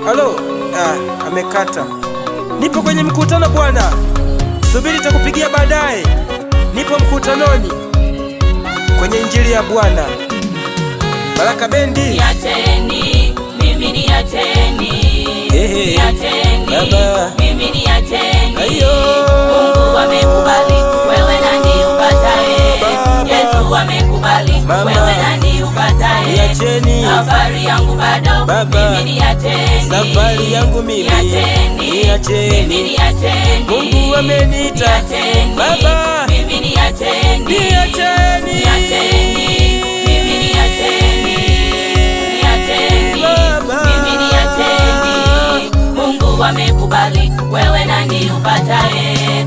Halo. Amekata. Nipo kwenye mkutano bwana. Subiri nitakupigia baadaye. Nipo mkutanoni kwenye injili ya Bwana. Baraka Bendi. Niacheni, mimi niacheni. Niacheni, baba. Mimi niacheni. Ayo. Mungu amekubali, wewe nani upataye? Yesu amekubali, wewe nani upataye? Niacheni. Safari yangu bado, baba. Mimi niacheni. Safari yangu mimi. Niacheni. Mimi niacheni. Mungu ameniita. Niacheni. Baba. Mimi niacheni. Niacheni. Niacheni. Mimi niacheni. Niacheni. Baba. Mimi niacheni. Mungu amekubali, wewe nani upataye?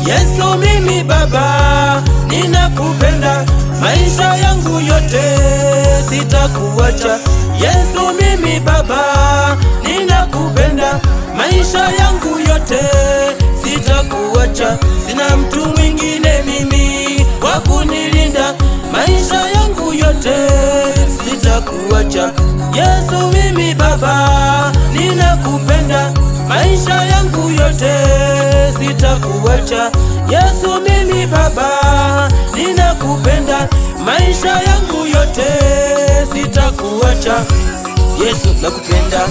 Yesu mimi baba, ninakupenda, maisha yangu yote sitakuacha. Yesu mimi baba, ninakupenda, maisha yangu yote sitakuacha. Sina mtu mwingine mimi wa kunilinda, maisha yangu yote sitakuacha. Yesu mimi baba, ninakupenda, maisha yangu yote sitakuacha. Yesu mimi baba, ninakupenda, maisha yangu yote sitakuacha. Yesu nakupenda,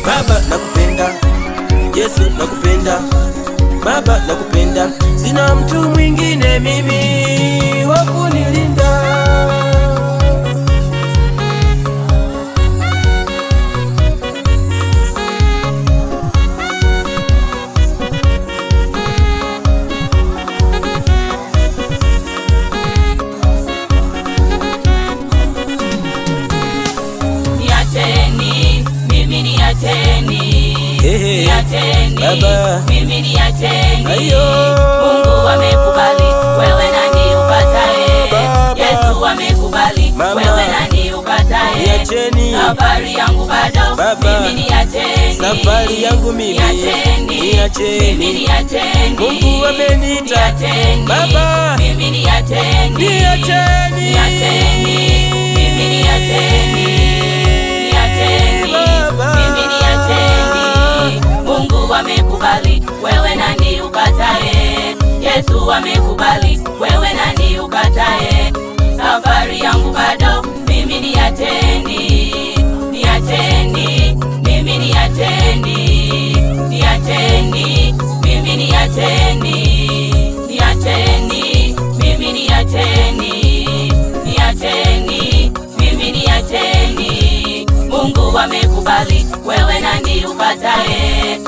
baba nakupenda, Yesu nakupenda, baba nakupenda, sina mtu mwingine mimi wa kunilinda. Niacheni, baba. Mimi niacheni. Ayo. Mungu amekubali, wewe nani upataye? Yesu amekubali, wewe nani upataye? Niacheni. Safari yangu bado, baba. Mimi niacheni. Safari yangu mimi. Niacheni. Mimi niacheni. Mungu ameniita. Baba. Mimi niacheni. Niacheni. Niacheni. Mimi niacheni. Niacheni. Baba. Mimi niacheni. Mungu amekubali, wewe nani ukataye? Yesu amekubali, wewe nani ukataye? Safari yangu bado, mimi niacheni. Niacheni, mimi niacheni. Niacheni, mimi niacheni. Niacheni, mimi niacheni. Niacheni, mimi niacheni. Mungu amekubali, wewe nani upataye?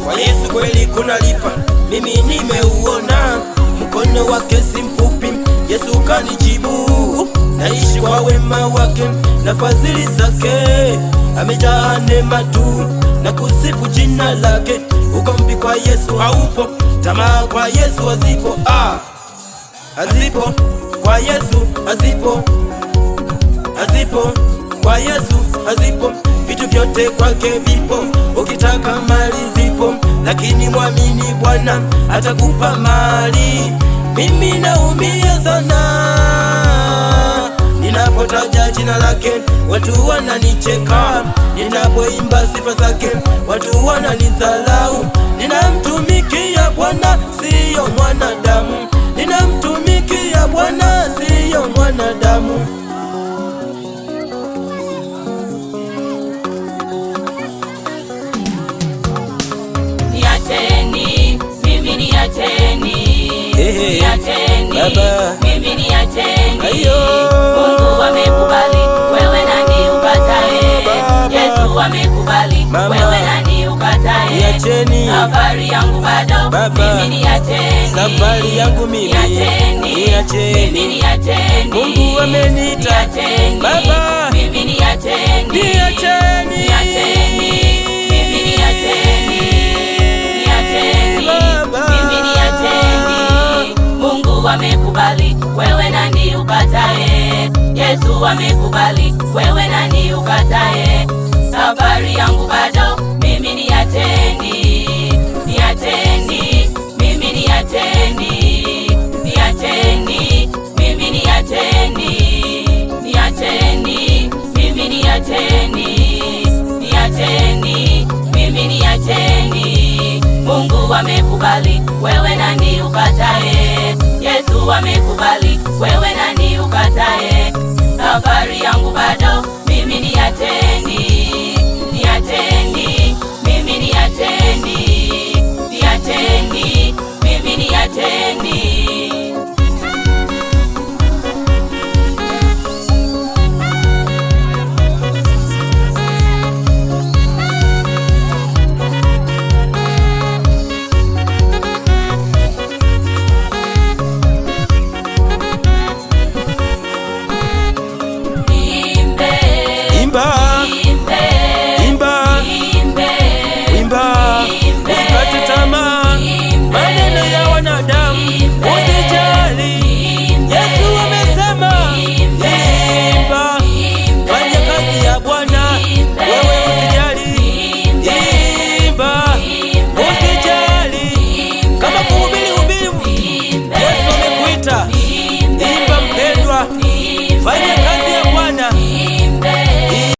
Kwa Yesu kweli kunalipa, mimi nimeuona, mkono wake si mfupi, Yesu kanijibu. Naishi kwa wema wake na fadhili zake, amejaa neema tu na kusifu jina lake. Ugomvi kwa Yesu haupo, tamaa kwa Yesu hazipo. Hazipo kwa Yesu, hazipo. Hazipo kwa Yesu, hazipo. Vitu vyote kwake vipo, ukitaka mali zipo, lakini mwamini Bwana atakupa mali. Mimi naumia sana ninapotaja jina lake, watu wananicheka. Ninapoimba sifa zake, watu wananidharau. Ninamtumikia Bwana, siyo mwanadamu. Ninamtumikia Bwana, siyo mwanadamu. Niacheni, mimi niacheni. Niacheni, baba. Mimi niacheni. Ayo. Mungu amekubali, wewe nani upataye? Yesu amekubali. Mama, wewe nani ukatae? niacheni. Safari yangu bado, Baba, mimi niacheni. safari yangu mimi, niacheni. Mimi niacheni. Mungu ameniita. Niacheni. Baba, mimi niacheni. niacheni. Niacheni. Mimi niacheni. Niacheni. Baba, mimi niacheni. Mungu amekubali, wewe nani ukatae? Yesu amekubali, wewe nani ukatae? Safari yangu bado, mimi niacheni. Niacheni. Mimi niacheni. Niacheni. Mimi niacheni. Niacheni. Mimi niacheni. Niacheni. Mimi niacheni. Mungu amekubali, wewe nani ukatae? Yesu amekubali, wewe nani ukatae? Safari yangu bado, mimi niacheni.